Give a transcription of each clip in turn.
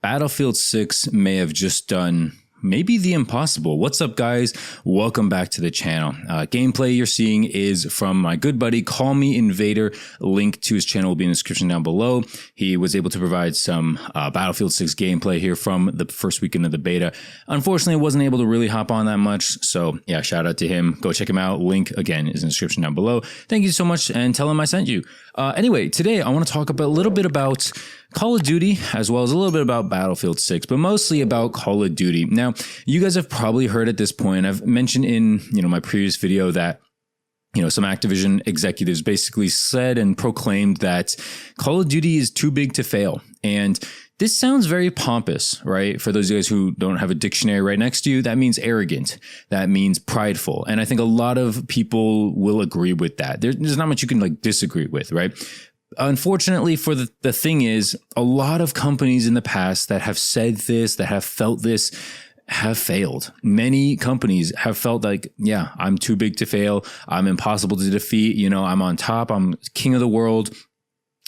Battlefield 6 may have just done maybe the impossible. What's up, guys? Welcome back to the channel. Gameplay you're seeing is from my good buddy, Call Me Invader. Link to his channel will be in the description down below. He was able to provide some Battlefield 6 gameplay here from the first weekend of the beta. Unfortunately, I wasn't able to really hop on that much. So yeah, shout out to him. Go check him out. Link, again, is in the description down below. Thank you so much, and tell him I sent you. Anyway, today I want to talk about a little bit about Call of Duty, as well as a little bit about Battlefield 6, but mostly about Call of Duty. Now, you guys have probably heard at this point, I've mentioned in, my previous video that, some Activision executives basically said and proclaimed that Call of Duty is too big to fail. And this sounds very pompous, right? For those of you guys who don't have a dictionary right next to you, that means arrogant. That means prideful. And I think a lot of people will agree with that. There's not much you can disagree with, right? Unfortunately, for the thing is, a lot of companies in the past that have said this, that have felt this, have failed. Many companies have felt like, yeah, I'm too big to fail. I'm impossible to defeat. I'm on top. I'm king of the world.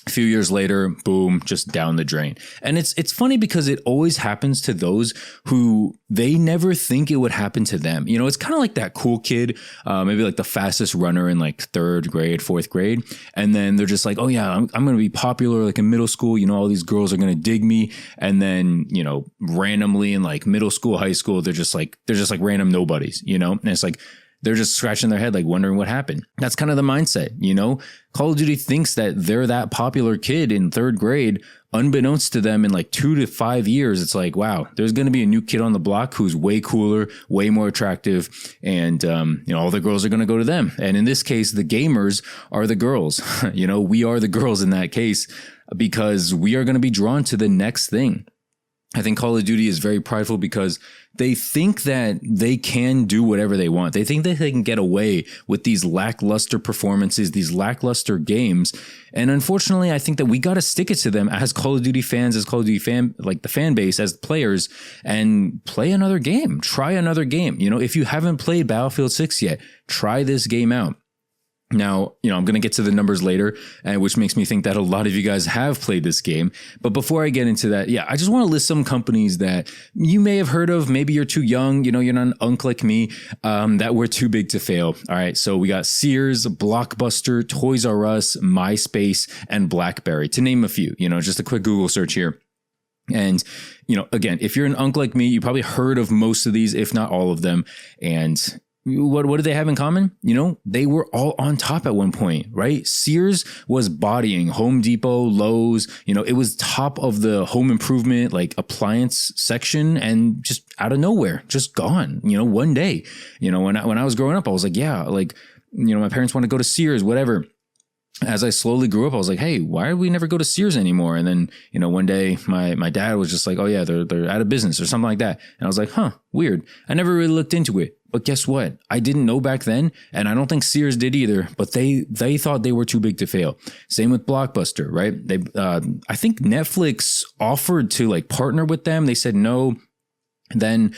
A few years later, boom, just down the drain. And it's funny because it always happens to those who they never think it would happen to them. It's kind of like that cool kid, maybe like the fastest runner in like third grade, fourth grade. And then they're just like, oh yeah, I'm going to be popular like in middle school. All these girls are going to dig me. And then, randomly in like middle school, high school, they're just like random nobodies, and it's like, they're just scratching their head, like wondering what happened. That's kind of the mindset, Call of Duty thinks that they're that popular kid in third grade. Unbeknownst to them, in like 2 to 5 years, it's like, wow, there's going to be a new kid on the block who's way cooler, way more attractive. And, all the girls are going to go to them. And in this case, the gamers are the girls. We are the girls in that case because we are going to be drawn to the next thing. I think Call of Duty is very prideful because they think that they can do whatever they want. They think that they can get away with these lackluster performances, these lackluster games. And unfortunately, I think that we got to stick it to them as Call of Duty fans, as Call of Duty the fan base, as players, and play another game, try another game. If you haven't played Battlefield 6 yet, try this game out. Now, I'm going to get to the numbers later, which makes me think that a lot of you guys have played this game. But before I get into that, I just want to list some companies that you may have heard of. Maybe you're too young, you're not an unk like me, that were too big to fail. All right. So we got Sears, Blockbuster, Toys R Us, MySpace, and BlackBerry, to name a few. Just a quick Google search here. And, again, if you're an unk like me, you probably heard of most of these, if not all of them. And what do they have in common? They were all on top at one point, right? Sears was bodying Home Depot, Lowe's, it was top of the home improvement, appliance section, and just out of nowhere, just gone, one day. When I was growing up, I was like, yeah, my parents want to go to Sears, whatever. As I slowly grew up, I was like, hey, why do we never go to Sears anymore? And then, one day my dad was just like, oh yeah, they're out of business or something like that. And I was like, huh, weird. I never really looked into it. But guess what? I didn't know back then, and I don't think Sears did either, but they thought they were too big to fail. Same with Blockbuster, right? I think Netflix offered to partner with them. They said no. Then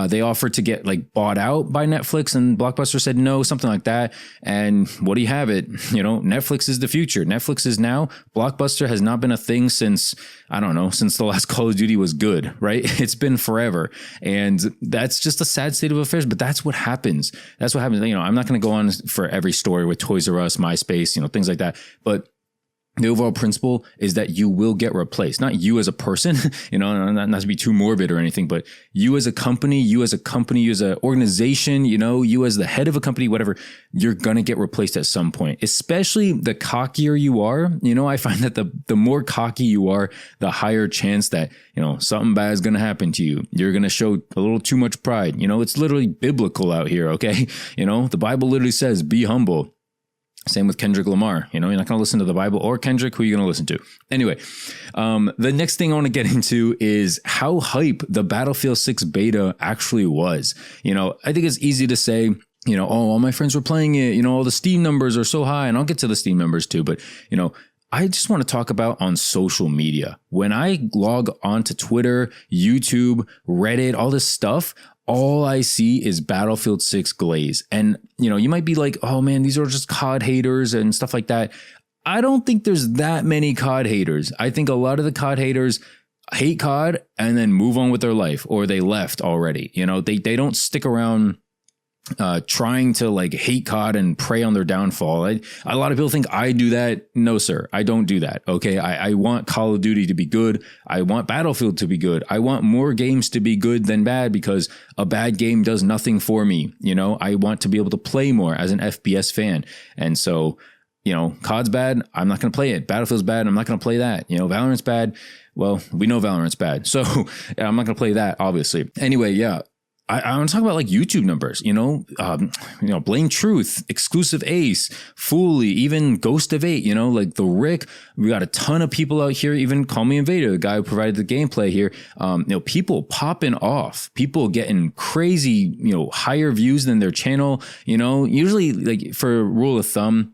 they offered to get bought out by Netflix, and Blockbuster said no, something like that. And what do you have it? Netflix is the future. Netflix is now. Blockbuster has not been a thing since, I don't know, since the last Call of Duty was good, right? It's been forever. And that's just a sad state of affairs, but that's what happens. That's what happens. I'm not going to go on for every story with Toys R Us, MySpace, things like that. But the overall principle is that you will get replaced. Not you as a person, not to be too morbid or anything, but you as a company, you as an organization, you as the head of a company, whatever, you're going to get replaced at some point. Especially the cockier you are, I find that the more cocky you are, the higher chance that, something bad is going to happen to you. You're going to show a little too much pride. It's literally biblical out here, okay? The Bible literally says, be humble. Same with Kendrick Lamar. You're not going to listen to the Bible or Kendrick. Who are you going to listen to? Anyway, the next thing I want to get into is how hype the Battlefield 6 beta actually was. I think it's easy to say, oh, all my friends were playing it. All the Steam numbers are so high, and I'll get to the Steam numbers too. But, I just want to talk about on social media. When I log onto Twitter, YouTube, Reddit, all this stuff, all I see is Battlefield 6 glaze. And, you might be like, oh man, these are just COD haters and stuff like that. I don't think there's that many COD haters. I think a lot of the COD haters hate COD and then move on with their life, or they left already. You know, they don't stick around trying to like hate COD and prey on their downfall. A lot of people think I do that. No, sir, I don't do that. Okay. I want Call of Duty to be good. I want Battlefield to be good. I want more games to be good than bad, because a bad game does nothing for me. You know, I want to be able to play more as an FPS fan. And so, you know, COD's bad, I'm not going to play it. Battlefield's bad, I'm not going to play that. You know, Valorant's bad. Well, we know Valorant's bad, so I'm not going to play that, obviously. Anyway, yeah. I want to talk about like YouTube numbers, Blame Truth, Exclusive Ace, Fully, even Ghost of 8, like the Rick. We got a ton of people out here, even Call Me Invader, the guy who provided the gameplay here. People popping off, people getting crazy, higher views than their channel, usually like for a rule of thumb,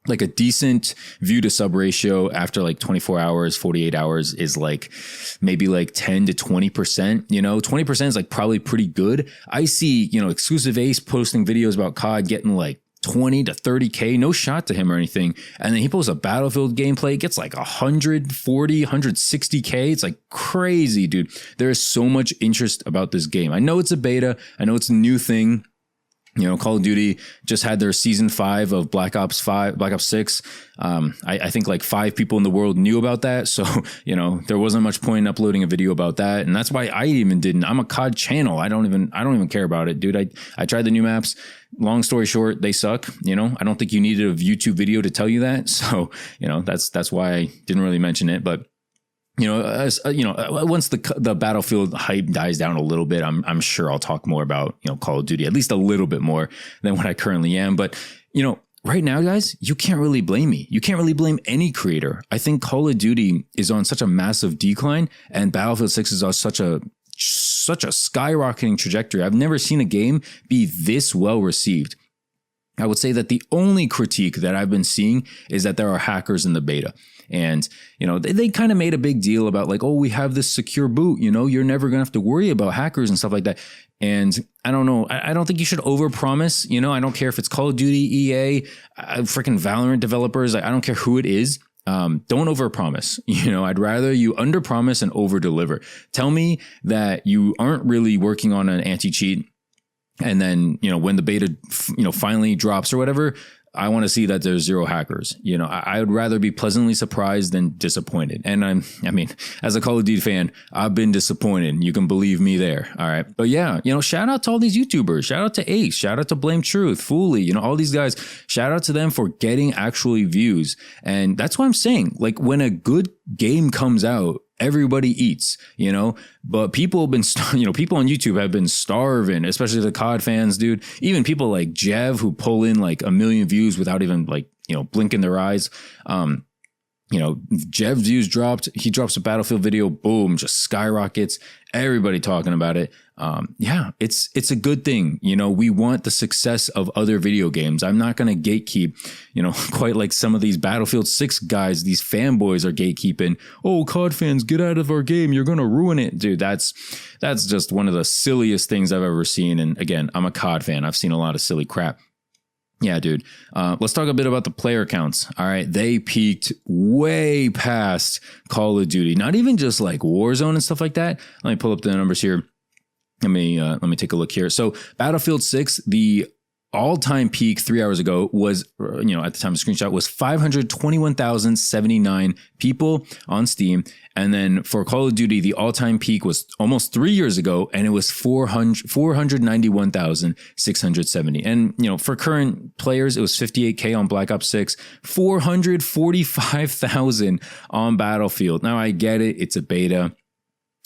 like a decent view to sub ratio after like 24 hours, 48 hours is like maybe like 10 to 20%, 20% is like probably pretty good. I see, Exclusive Ace posting videos about COD getting like 20 to 30K, no shot to him or anything. And then he posts a Battlefield gameplay, gets like 140, 160K. It's like crazy, dude. There is so much interest about this game. I know it's a beta. I know it's a new thing. Call of Duty just had their season 5 of Black Ops 6. I think like 5 people in the world knew about that. So, there wasn't much point in uploading a video about that. And that's why I even didn't. I'm a COD channel. I don't even care about it, dude. I tried the new maps. Long story short, they suck. I don't think you needed a YouTube video to tell you that. So, that's why I didn't really mention it. But once the Battlefield hype dies down a little bit, I'm sure I'll talk more about, Call of Duty, at least a little bit more than what I currently am. But, right now, guys, you can't really blame me. You can't really blame any creator. I think Call of Duty is on such a massive decline, and Battlefield 6 is on such a skyrocketing trajectory. I've never seen a game be this well received. I would say that the only critique that I've been seeing is that there are hackers in the beta. And, they kind of made a big deal about like, oh, we have this secure boot, you're never going to have to worry about hackers and stuff like that. And I don't know. I don't think you should overpromise. I don't care if it's Call of Duty, EA, freaking Valorant developers. I don't care who it is. Don't overpromise. I'd rather you underpromise and overdeliver. Tell me that you aren't really working on an anti-cheat. And then, when the beta, finally drops or whatever, I want to see that there's 0 hackers. I would rather be pleasantly surprised than disappointed. And as a Call of Duty fan, I've been disappointed. You can believe me there. All right. But yeah, shout out to all these YouTubers. Shout out to Ace. Shout out to Blame Truth, Fully, all these guys. Shout out to them for getting actually views. And that's what I'm saying. Like when a good game comes out, everybody eats, but people have been, people on YouTube have been starving, especially the COD fans, dude. Even people like Jev who pull in like 1 million views without even like, blinking their eyes. Jev's views dropped. He drops a Battlefield video, boom, just skyrockets. Everybody talking about it. It's a good thing. We want the success of other video games. I'm not going to gatekeep, quite like some of these Battlefield 6 guys, these fanboys are gatekeeping. Oh, COD fans, get out of our game. You're going to ruin it. Dude, that's just one of the silliest things I've ever seen. And again, I'm a COD fan. I've seen a lot of silly crap. Yeah, dude. Let's talk a bit about the player counts. All right. They peaked way past Call of Duty, not even just like Warzone and stuff like that. Let me pull up the numbers here. Let me take a look here. So Battlefield 6, the all-time peak 3 hours ago was, at the time of the screenshot, was 521,079 people on Steam. And then for Call of Duty, the all-time peak was almost 3 years ago, and it was 491,670. And, for current players, it was 58K on Black Ops 6, 445,000 on Battlefield. Now, I get it. It's a beta.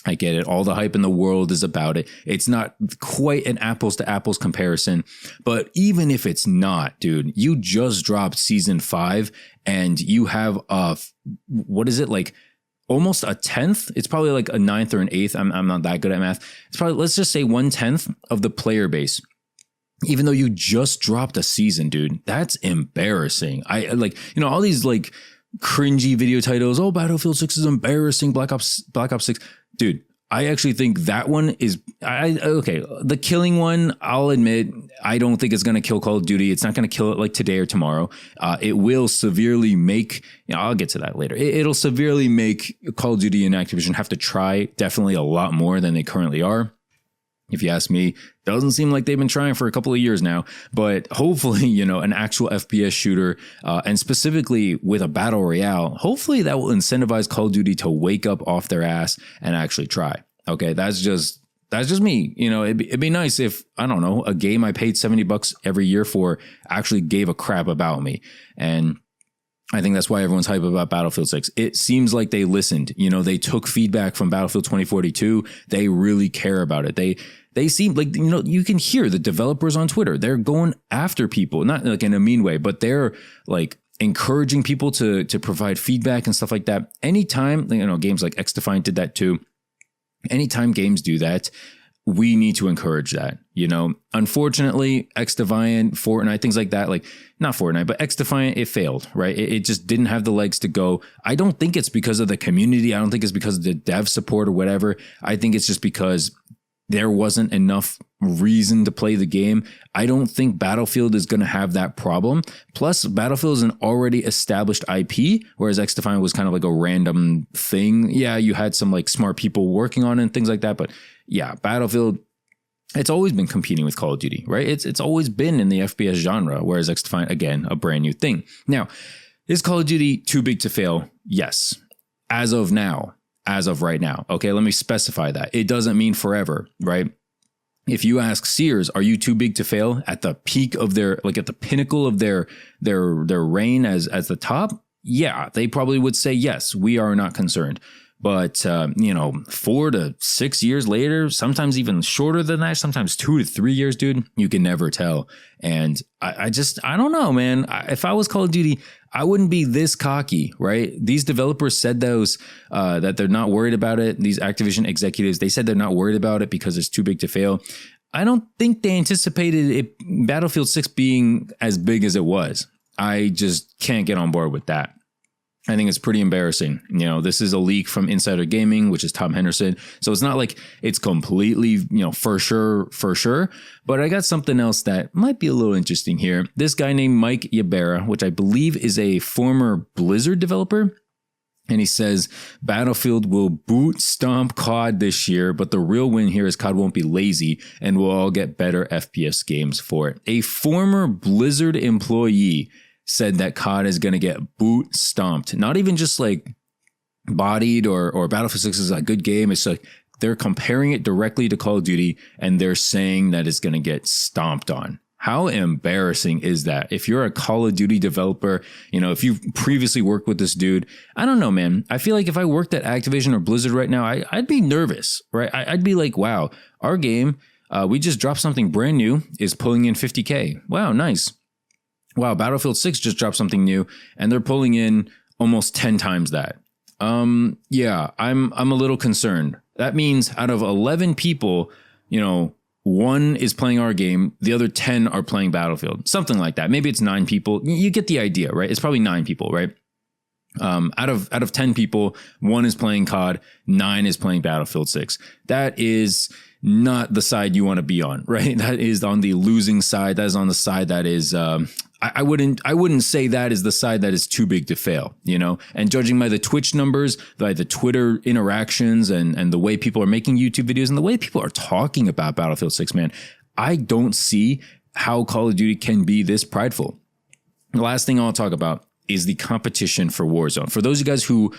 I get it. All the hype in the world is about it. It's not quite an apples to apples comparison, but even if it's not, dude, you just dropped season 5 and you have what is it, like almost a 10th? It's probably like a 9th or an 8th. I'm not that good at math. It's probably, let's just say 1/10 of the player base. Even though you just dropped a season, dude, that's embarrassing. All these like cringy video titles. Oh, Battlefield 6 is embarrassing. Black Ops 6. Dude, I actually think that one is okay. The killing one, I'll admit, I don't think it's going to kill Call of Duty. It's not going to kill it like today or tomorrow. It will severely make, I'll get to that later. It'll severely make Call of Duty and Activision have to try definitely a lot more than they currently are. If you ask me, doesn't seem like they've been trying for a couple of years now, but hopefully, an actual FPS shooter, and specifically with a battle royale, hopefully that will incentivize Call of Duty to wake up off their ass and actually try. Okay. That's just me. It'd be nice if, I don't know, a game I paid $70 every year for actually gave a crap about me. And I think that's why everyone's hype about Battlefield 6. It seems like they listened. They took feedback from Battlefield 2042. They really care about it. They seem like, you can hear the developers on Twitter. They're going after people, not like in a mean way, but they're like encouraging people to provide feedback and stuff like that. Anytime, games like XDefiant did that too. Anytime games do that, we need to encourage that. Unfortunately, XDefiant, Fortnite, things like that, like not Fortnite, but XDefiant, it failed, right? It just didn't have the legs to go. I don't think it's because of the community. I don't think it's because of the dev support or whatever. I think it's just because there wasn't enough reason to play the game. I don't think Battlefield is going to have that problem. Plus, Battlefield is an already established IP, whereas XDefiant was kind of like a random thing. Yeah, you had some like smart people working on it and things like that. But yeah, Battlefield, it's always been competing with Call of Duty, right? It's always been in the FPS genre, whereas XDefiant, again, a brand new thing. Now, is Call of Duty too big to fail? Yes. As of now. As of right now. Okay, let me specify that. It doesn't mean forever, right? If you ask Sears, are you too big to fail at the peak of their, like at the pinnacle of their reign as the top? Yeah, they probably would say yes, we are not concerned. But, 4 to 6 years later, sometimes even shorter than that, sometimes 2 to 3 years, dude, you can never tell. And I don't know, man. If I was Call of Duty, I wouldn't be this cocky, right? These developers said that they're not worried about it. These Activision executives, they said they're not worried about it because it's too big to fail. I don't think they anticipated Battlefield 6 being as big as it was. I just can't get on board with that. I think it's pretty embarrassing. This is a leak from Insider Gaming, which is Tom Henderson. So it's not like it's completely, for sure. But I got something else that might be a little interesting here. This guy named Mike Ybarra, which I believe is a former Blizzard developer. And he says, Battlefield will boot stomp COD this year, but the real win here is COD won't be lazy and we'll all get better FPS games for it. A former Blizzard employee said that COD is going to get boot stomped. Not even just like bodied or Battlefield 6 is a good game. It's like they're comparing it directly to Call of Duty and they're saying that it's going to get stomped on. How embarrassing is that? If you're a Call of Duty developer, if you've previously worked with this dude, I don't know, man. I feel like if I worked at Activision or Blizzard right now, I'd be nervous, right? I'd be like, wow, our game, we just dropped something brand new, is pulling in 50K. Wow, nice. Wow, Battlefield 6 just dropped something new and they're pulling in almost 10 times that. Yeah, I'm a little concerned. That means out of 11 people, one is playing our game, the other 10 are playing Battlefield. Something like that. Maybe it's 9 people. You get the idea, right? It's probably 9 people, right? Out of 10 people, 1 is playing COD, 9 is playing Battlefield 6. That is not the side you want to be on, right? That is on the losing side. That is on the side that is, I wouldn't say that is the side that is too big to fail, and judging by the Twitch numbers, by the Twitter interactions and the way people are making YouTube videos and the way people are talking about Battlefield 6, man, I don't see how Call of Duty can be this prideful. The last thing I'll talk about is the competition for Warzone. For those of you guys who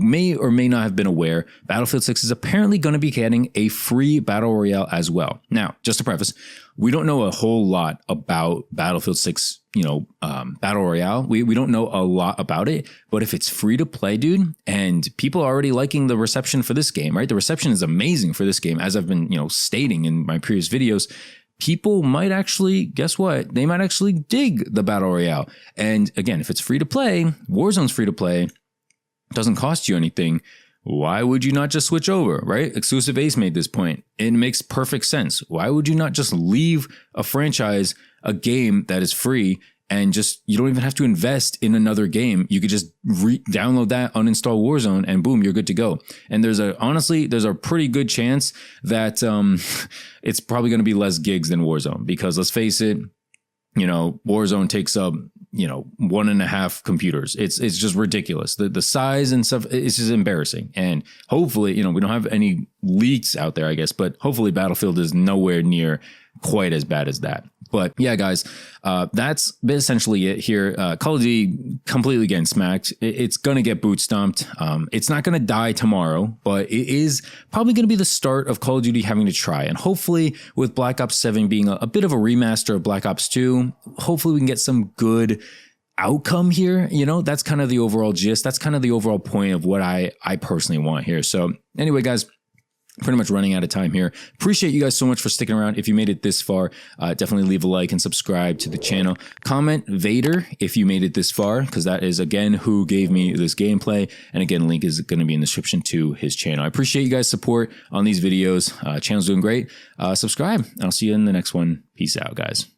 may or may not have been aware, Battlefield 6 is apparently going to be getting a free Battle Royale as well. Now, just to preface, we don't know a whole lot about Battlefield 6, Battle Royale. We don't know a lot about it, but if it's free to play, dude, and people are already liking the reception for this game, right? The reception is amazing for this game, as I've been, stating in my previous videos. People might actually, guess what? They might actually dig the Battle Royale. And again, if it's free to play, Warzone's free to play, doesn't cost you anything. Why would you not just switch over, right? Exclusive Ace made this point. It makes perfect sense. Why would you not just leave a franchise, a game that is free, and just, you don't even have to invest in another game. You could just download that, uninstall Warzone, and boom, you're good to go. And honestly, there's a pretty good chance that it's probably going to be less gigs than Warzone, because let's face it, Warzone takes up, 1.5 computers. It's just ridiculous. The size and stuff, it's just embarrassing. And hopefully, we don't have any leaks out there, I guess, but hopefully Battlefield is nowhere near quite as bad as that. But yeah, guys, that's essentially it here. Call of Duty completely getting smacked. It's going to get boot stomped. It's not going to die tomorrow, but it is probably going to be the start of Call of Duty having to try. And hopefully with Black Ops 7 being a bit of a remaster of Black Ops 2, hopefully we can get some good outcome here. That's kind of the overall gist. That's kind of the overall point of what I personally want here. So anyway, guys, pretty much running out of time here. Appreciate you guys so much for sticking around. If you made it this far, definitely leave a like and subscribe to the channel. Comment Vader if you made it this far, because that is, again, who gave me this gameplay. And again, link is going to be in the description to his channel. I appreciate you guys' support on these videos. Channel's doing great. Subscribe, and I'll see you in the next one. Peace out, guys.